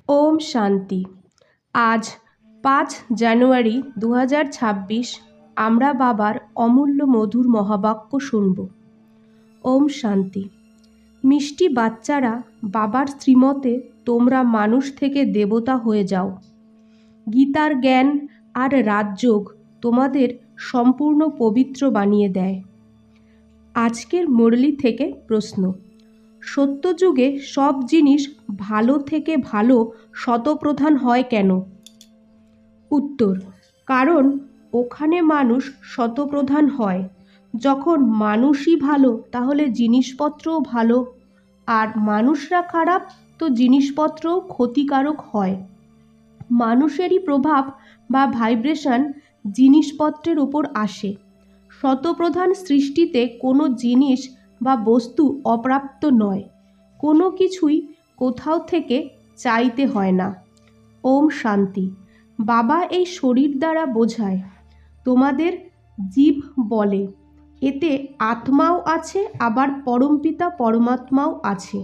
ওম শান্তি। আজ ৫ জানুয়ারি ২০২৬ আমরা বাবার অমূল্য মধুর মহাবাক্য শুনব। ওম শান্তি। মিষ্টি বাচ্চারা, বাবার শ্রীমতে তোমরা মানুষ থেকে দেবতা হয়ে যাও। গীতার জ্ঞান আর রাজযোগ তোমাদের সম্পূর্ণ পবিত্র বানিয়ে দেয়। আজকের মুরলি থেকে প্রশ্ন: সত্যযুগে সব জিনিস ভালো থেকে ভালো শতপ্রধান হয় কেন? উত্তর: কারণ ওখানে মানুষ শতপ্রধান হয়। যখন মানুষই ভালো তাহলে জিনিসপত্রও ভালো, আর মানুষরা খারাপ তো জিনিসপত্রও ক্ষতিকারক হয়। মানুষেরই প্রভাব বা ভাইব্রেশন জিনিসপত্রের উপর আসে। শতপ্রধান সৃষ্টিতে কোনো জিনিস বা বস্তু অপ্রাপ্ত নয়, কোনো কিছুই কোথাও থেকে চাইতে হয় না। ওম শান্তি। বাবা এই শরীর দ্বারা বোঝায়, তোমাদের জীব বলে, এতে আত্মাও আছে, আবার পরমপিতা পরমাত্মাও আছে।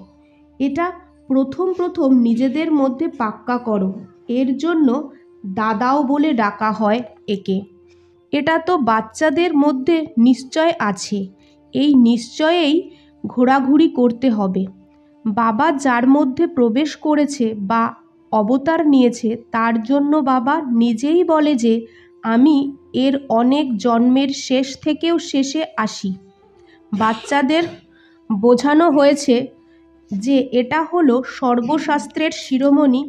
এটা প্রথম নিজেদের মধ্যে পাক্কা করো। এর জন্য দাদাও বলে ডাকা হয় একে। এটা তো বাচ্চাদের মধ্যে নিশ্চয় আছে, এই নিশ্চয়েই ঘোরাঘুরি করতে হবে। বাবা যার মধ্যে প্রবেশ করেছে বা অবতার নিয়েছে তার জন্য বাবা নিজেই বলে যে আমি এর অনেক জন্মের শেষ থেকেও শেষে আসি। বাচ্চাদের বোঝানো হয়েছে যে এটা হলো সর্বশাস্ত্রের শিরোমণি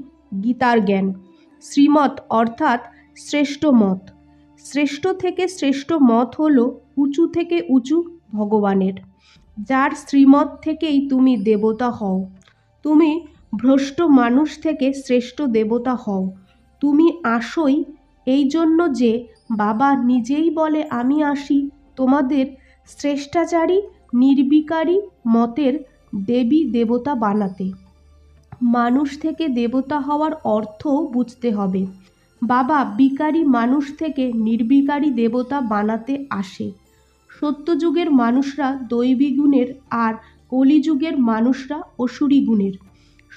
গীতার জ্ঞান। শ্রীমত অর্থাৎ শ্রেষ্ঠ মত। শ্রেষ্ঠ থেকে শ্রেষ্ঠ মত হলো উঁচু থেকে উঁচু ভগবানের, যার শ্রীমত থেকেই তুমি দেবতা হও। তুমি ভ্রষ্ট মানুষ থেকে শ্রেষ্ঠ দেবতা হও। তুমি আসোই এই জন্য যে বাবা নিজেই বলে আমি আসি তোমাদের শ্রেষ্টাচারী নির্বিকারী মতের দেবী দেবতা বানাতে। মানুষ থেকে দেবতা হওয়ার অর্থও বুঝতে হবে। বাবা বিকারী মানুষ থেকে নির্বিকারী দেবতা বানাতে আসে। সত্যযুগের মানুষরা দৈবী গুণের আর কলিযুগের মানুষরা অসুরী গুণের।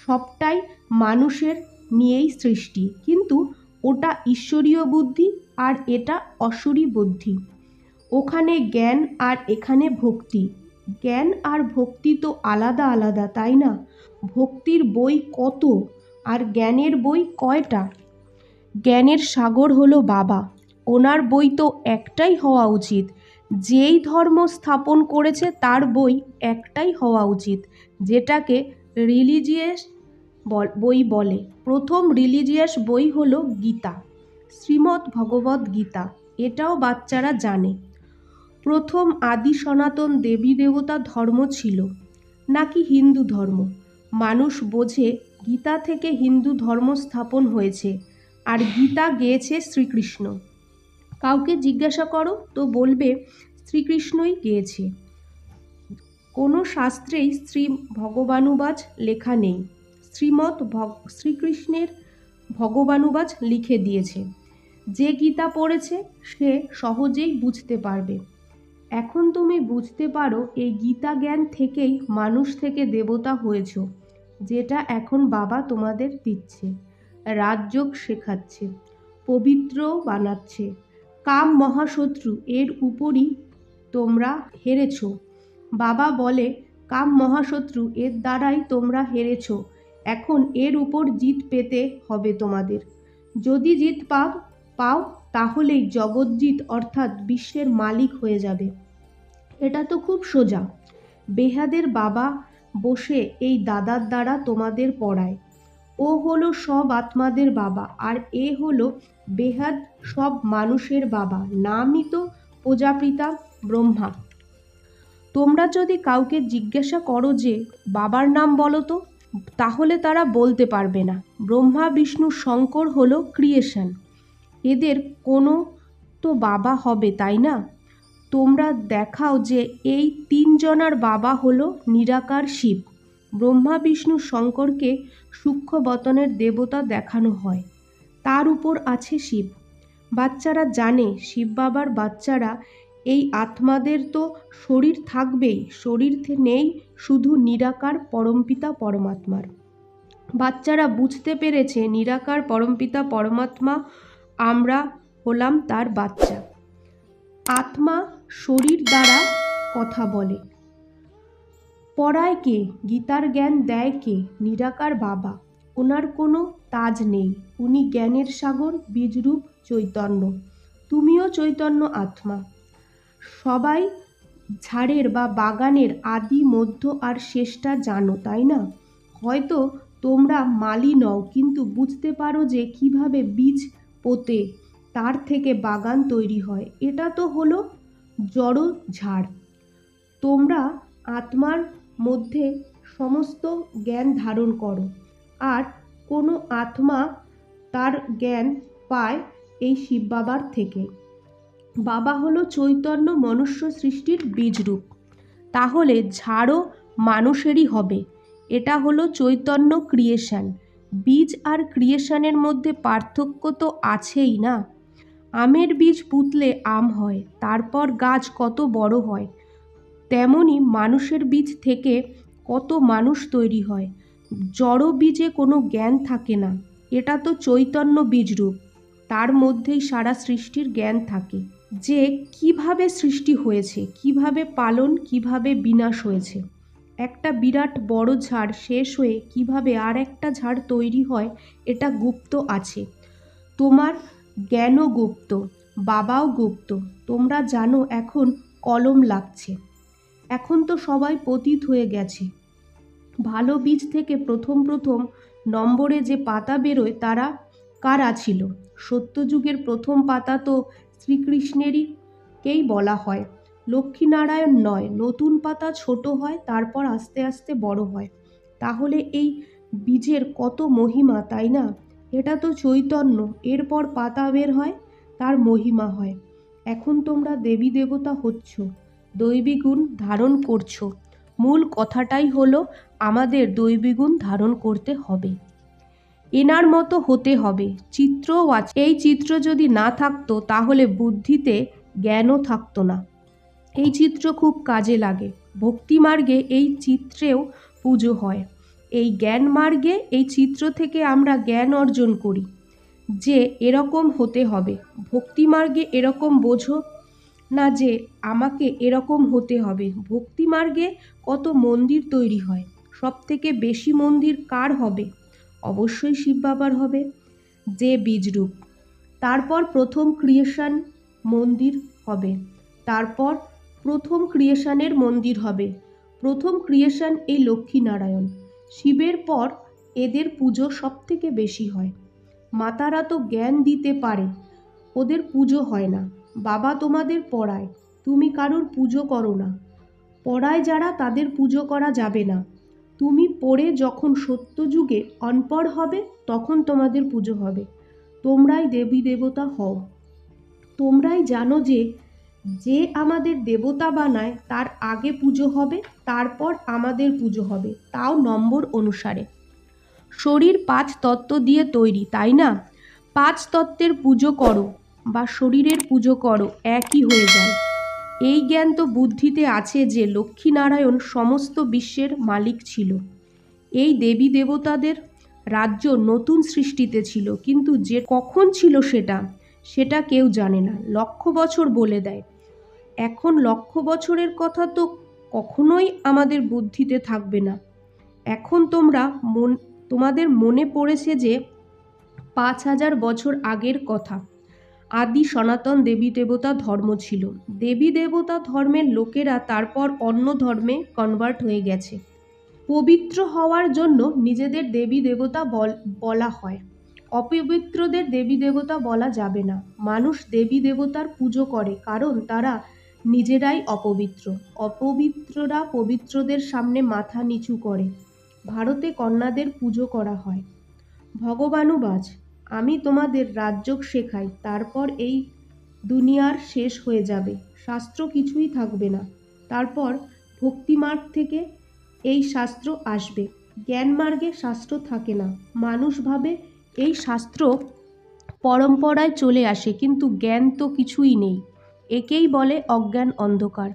সবটাই মানুষের নিয়েই সৃষ্টি, কিন্তু ওটা ঈশ্বরীয় বুদ্ধি আর এটা অসুরী বুদ্ধি। ওখানে জ্ঞান আর এখানে ভক্তি। জ্ঞান আর ভক্তি তো আলাদা আলাদা, তাই না? ভক্তির বই কত আর জ্ঞানের বই কয়টা? জ্ঞানের সাগর হলো বাবা, ওনার বই তো একটাই হওয়া উচিত। যেই ধর্ম স্থাপন করেছে তার বই একটাই হওয়া উচিত, যেটাকে রিলিজিয়াস বই বলে। প্রথম রিলিজিয়াস বই হলো গীতা, শ্রীমদ্ ভগবদ্ গীতা। এটাও বাচ্চারা জানে। প্রথম আদি সনাতন দেবী দেবতা ধর্ম ছিল নাকি হিন্দু ধর্ম? মানুষ বোঝে গীতা থেকে হিন্দু ধর্ম স্থাপন হয়েছে, আর গীতা গেয়েছে শ্রীকৃষ্ণ। কাউকে জিজ্ঞাসা করো তো বলবে শ্রীকৃষ্ণই গেয়েছে। কোনো শাস্ত্রেই শ্রী ভগবানুবাজ লেখা নেই। শ্রীকৃষ্ণের ভগবানুবাজ লিখে দিয়েছে। যে গীতা পড়েছে সে সহজেই বুঝতে পারবে। এখন তুমি বুঝতে পারো এই গীতা জ্ঞান থেকেই মানুষ থেকে দেবতা হয়েছ, যেটা এখন বাবা তোমাদের দিচ্ছে। রাজযোগ শেখাচ্ছে, পবিত্রও বানাচ্ছে। কাম মহাশত্রু, এর উপরই তোমরা হেরেছ। বাবা বলে কাম মহাশত্রু, এর দ্বারাই তোমরা হেরেছ। এখন এর উপর জিত পেতে হবে তোমাদের। যদি জিত পাও তাহলেই জগৎজিৎ অর্থাৎ বিশ্বের মালিক হয়ে যাবে। এটা তো খুব সোজা। বেহাদের বাবা বসে এই দাদার দ্বারা তোমাদের পড়ায়। ও হলো সব আত্মাদের বাবা, আর এ হলো বেহাদ সব মানুষের বাবা। নামই তো প্রজাপিতা ব্রহ্মা। তোমরা যদি কাউকে জিজ্ঞাসা করো যে বাবার নাম বলো তো, তাহলে তারা বলতে পারবে না। ব্রহ্মা বিষ্ণু শঙ্কর হলো ক্রিয়েশন। এদের কোনো তো বাবা হবে, তাই না? তোমরা দেখাও যে এই তিনজনার বাবা হলো নিরাকার শিব। ব্রহ্মা বিষ্ণু শঙ্করকে সূক্ষ্ম বতনের দেবতা দেখানো হয়, তার উপর আছে শিব। বাচ্চারা জানে শিব বাবার বাচ্চারা এই আত্মাদের তো শরীর থাকবেই, শরীর নেই শুধু নিরাকার পরমপিতা পরমাত্মার। বাচ্চারা বুঝতে পেরেছে নিরাকার পরমপিতা পরমাত্মা, আমরা হলাম তার বাচ্চা। আত্মা শরীর দ্বারা কথা বলে। পড়ায় কে? গীতার জ্ঞান দেয় কে? নিরাকার বাবা। ওনার কোনো তাজ নেই, উনি জ্ঞানের সাগর, বীজরূপ চৈতন্য। তুমিও চৈতন্য আত্মা। সবাই ঝাড়ের বা বাগানের আদি, মধ্য আর শেষটা জানো, তাই না? হয়তো তোমরা মালি নও, কিন্তু বুঝতে পারো যে কিভাবে বীজ পোতে তার থেকে বাগান তৈরি হয়। এটা তো হলো জড় ঝাড়। তোমরা আত্মার মধ্যে সমস্ত জ্ঞান ধারণ করো, আর কোনো আত্মা তার জ্ঞান পায় এই শিব বাবার থেকে। বাবা হলো চৈতন্য মনুষ্য সৃষ্টির বীজরূপ। তাহলে ঝাড়ও মানুষেরই হবে। এটা হলো চৈতন্য ক্রিয়েশন। বীজ আর ক্রিয়েশনের মধ্যে পার্থক্য তো আছেই না। আমের বীজ পুঁতলে আম হয়, তারপর গাছ কত বড় হয়। তেমনি মানুষের বীজ থেকে কত মানুষ তৈরি হয়। জড় বীজে কোনো জ্ঞান থাকে না, এটা তো চৈতন্য বীজরূপ। তার মধ্যেই সারা সৃষ্টির জ্ঞান থাকে, যে কিভাবে সৃষ্টি হয়েছে, কিভাবে পালন, কিভাবে বিনাশ হয়েছে। একটা বিরাট বড় ঝাড় শেষ হয়ে কিভাবে আর একটা ঝাড় তৈরি হয়, এটা গুপ্ত আছে। তোমার জ্ঞানও গুপ্ত, বাবাও গুপ্ত। তোমরা জানো এখন কলম লাগছে। এখন তো সবাই পতিত হয়ে গেছে। ভালো বীজ থেকে প্রথম প্রথম নম্বরে যে পাতা বেরোয় তারা কারা ছিল? সত্যযুগের প্রথম পাতা তো শ্রীকৃষ্ণেরই বলা হয়, লক্ষ্মীনারায়ণ নয়। নতুন পাতা ছোট হয়, তারপর আস্তে আস্তে বড় হয়। তাহলে এই বীজের কত মহিমা, তাই না? এটা তো চৈতন্য, এরপর পাতা বের হয়, তার মহিমা হয়। এখন তোমরা দেবী দেবতা হচ্ছ, দৈবী গুণ ধারণ করছো। মূল কথাটাই হলো আমাদের দৈবী গুণ ধারণ করতে হবে, এনার মতো হতে হবে। চিত্রও আছে, এই চিত্র যদি না থাকতো তাহলে বুদ্ধিতে জ্ঞানও থাকতো না। এই চিত্র খুব কাজে লাগে। ভক্তি মার্গে এই চিত্রেও পুজো হয়। এই জ্ঞান মার্গে এই চিত্র থেকে আমরা জ্ঞান অর্জন করি যে এরকম হতে হবে। ভক্তি মার্গে এরকম বোঝো না যে আমাকে এরকম হতে হবে। ভক্তি মার্গে কত মন্দির তৈরি হয়, সব থেকে বেশি মন্দির কার হবে? অবশ্যই শিব বাবার হবে, যে বীজরূপ। তারপর প্রথম ক্রিয়েশন মন্দির হবে, তারপর প্রথম ক্রিয়েশনের মন্দির হবে। প্রথম ক্রিয়েশন এই লক্ষ্মীনারায়ণ। শিবের পর এদের পুজো সব থেকে বেশি হয়। মাতারা তো জ্ঞান দিতে পারে, ওদের পুজো হয় না। বাবা তোমাদের পড়ায়, তুমি কারোর পুজো করো না। পড়ায় যারা, তাদের পুজো করা যাবে না। তুমি পড়ে যখন সত্যযুগে অনপড় হবে, তখন তোমাদের পুজো হবে। তোমরাই দেবী দেবতা হও। তোমরাই জানো যে যে আমাদের দেবতা বানায় তার আগে পুজো হবে, তারপর আমাদের পুজো হবে, তাও নম্বর অনুসারে। শরীর 5 তত্ত্ব দিয়ে তৈরি, তাই না? 5 তত্ত্বের পুজো করো বা শরীরের পুজো করো, একই হয়ে যায়। এই জ্ঞান তো বুদ্ধিতে আছে যে লক্ষ্মীনারায়ণ সমস্ত বিশ্বের মালিক ছিল। এই দেবী দেবতাদের রাজ্য নতুন সৃষ্টিতে ছিল, কিন্তু যে কখন ছিল সেটা কেউ জানে না। লক্ষ বছর বলে দেয়। এখন লক্ষ বছরের কথা তো কখনোই আমাদের বুদ্ধিতে থাকবে না। এখন তোমাদের মনে পড়েছে যে 5000 বছর আগের কথা। আদি সনাতন দেবী দেবতা ধর্ম ছিল। দেবী দেবতা ধর্মের লোকেরা তারপর অন্য ধর্মে কনভার্ট হয়ে গেছে। পবিত্র হওয়ার জন্য নিজেদের দেবী দেবতা বলা হয়, অপবিত্রদের দেবী দেবতা বলা যাবে না। মানুষ দেবী দেবতার পুজো করে কারণ তারা নিজেরাই অপবিত্র। অপবিত্ররা পবিত্রদের সামনে মাথা নিচু করে। ভারতে কন্যাদের পুজো করা হয়। ভগবানুবাজ, আমি তোমাদের রাজযোগ শেখাই, তারপর এই দুনিয়ার শেষ হয়ে যাবে, শাস্ত্র কিছুই থাকবে না। তারপর ভক্তিমার্গ থেকে এই শাস্ত্র আসবে। জ্ঞান মার্গে শাস্ত্র থাকে না। মানুষ ভাবে এই শাস্ত্র পরম্পরায় চলে আসে, কিন্তু জ্ঞান তো কিছুই নেই। একেই বলে অজ্ঞান অন্ধকার।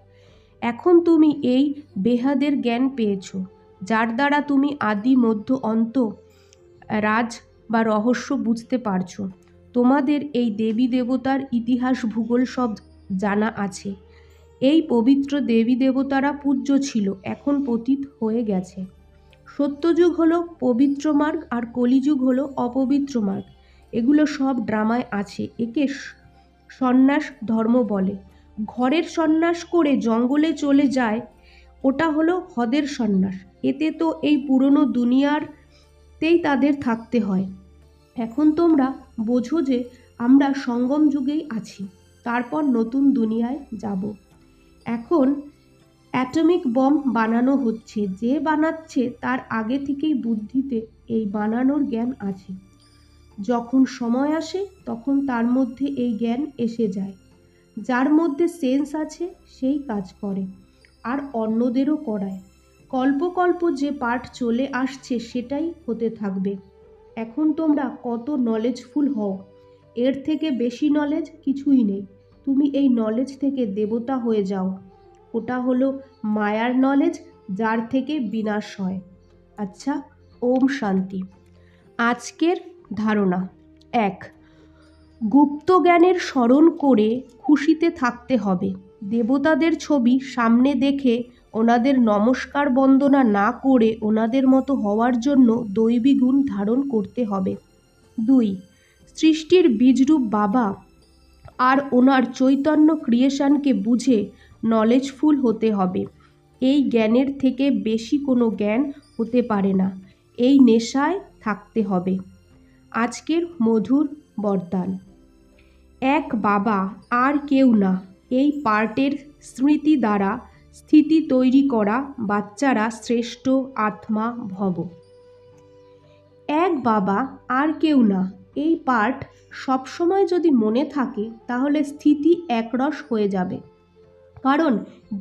এখন তুমি এই বেহাদের জ্ঞান পেয়েছো, যার দ্বারা তুমি আদি মধ্য অন্ত রাজ বা রহস্য বুঝতে পারছো। তোমাদের এই দেবী দেবতার ইতিহাস ভূগোল সব জানা আছে। এই পবিত্র দেবী দেবতারা পূজ্য ছিল, এখন পতিত হয়ে গেছে। সত্যযুগ হলো পবিত্র মার্গ আর কলিযুগ হলো অপবিত্র মার্গ। এগুলো সব ড্রামায় আছে। একে সন্ন্যাস ধর্ম বলে। ঘরের সন্ন্যাস করে জঙ্গলে চলে যায়, ওটা হলো হদের সন্ন্যাস। এতে তো এই পুরনো দুনিয়ারতেই তাদের থাকতে হয়। এখন তোমরা বোঝো যে আমরা সঙ্গম যুগেই আছি, তারপর নতুন দুনিয়ায় যাব। এখন অ্যাটমিক বম বানানো হচ্ছে। যে বানাচ্ছে তার আগে থেকেই বুদ্ধিতে এই বানানোর জ্ঞান আছে। যখন সময় আসে তখন তার মধ্যে এই জ্ঞান এসে যায়। যার মধ্যে সেন্স আছে সেই কাজ করে আর অন্যদেরও করায়। কল্প যে পাঠ চলে আসছে সেটাই হতে থাকবে। এখন তোমরা কত নলেজফুল হও, এর থেকে বেশি নলেজ কিছুই নেই। তুমি এই নলেজ থেকে দেবতা হয়ে যাও। ওটা হলো মায়ার নলেজ, যার থেকে বিনাশ হয়। আচ্ছা, ওম শান্তি। আজকের ধারণা: 1. গুপ্ত জ্ঞানের স্মরণ করে খুশিতে থাকতে হবে। দেবতাদের ছবি সামনে দেখে ওনাদের নমস্কার বন্দনা না করে ওনাদের মতো হওয়ার জন্য দৈবী গুণ ধারণ করতে হবে। 2. সৃষ্টির বীজরূপ বাবা আর ওনার চৈতন্য ক্রিয়েশনকে বুঝে নলেজফুল হতে হবে। এই জ্ঞানের থেকে বেশি কোনো জ্ঞান হতে পারে না। এই নেশায় থাকতে হবে। আজকের মধুর বরদান: এক বাবা আর কেউ না, এই পার্টের স্মৃতি দ্বারা স্থিতি তৈরি করা বাচ্চারা শ্রেষ্ঠ আত্মা ভব। এক বাবা আর কেউ না, এই পার্ট সবসময় যদি মনে থাকে তাহলে স্থিতি একরস হয়ে যাবে। কারণ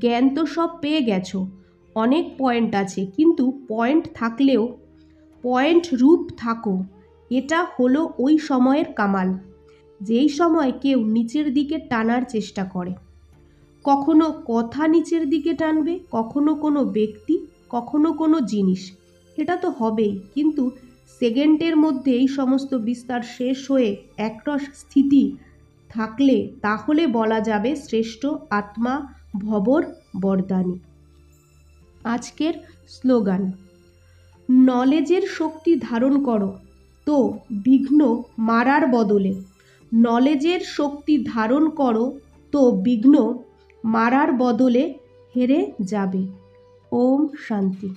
জ্ঞান তো সব পেয়ে গেছো। অনেক পয়েন্ট আছে, কিন্তু পয়েন্ট থাকলেও পয়েন্ট রূপ থাকো। এটা হলো ওই সময়ের কামাল, যেই সময় কেউ নিচের দিকে টানার চেষ্টা করে। কখনো কথা নিচের দিকে টানবে, কখনো কোনো ব্যক্তি, কখনো কোনো জিনিস। এটা তো হবেই, কিন্তু সেকেন্ডের মধ্যে এই সমস্ত বিস্তার শেষ হয়ে একরস স্থিতি থাকলে তাহলে বলা যাবে শ্রেষ্ঠ আত্মা ভবর বরদানী। আজকের স্লোগান: নলেজের শক্তি ধারণ করো তো বিঘ্ন মারার বদলে। নলেজের শক্তি ধারণ করো তো বিঘ্ন মারার বদলে হেরে যাবে। ওম শান্তি।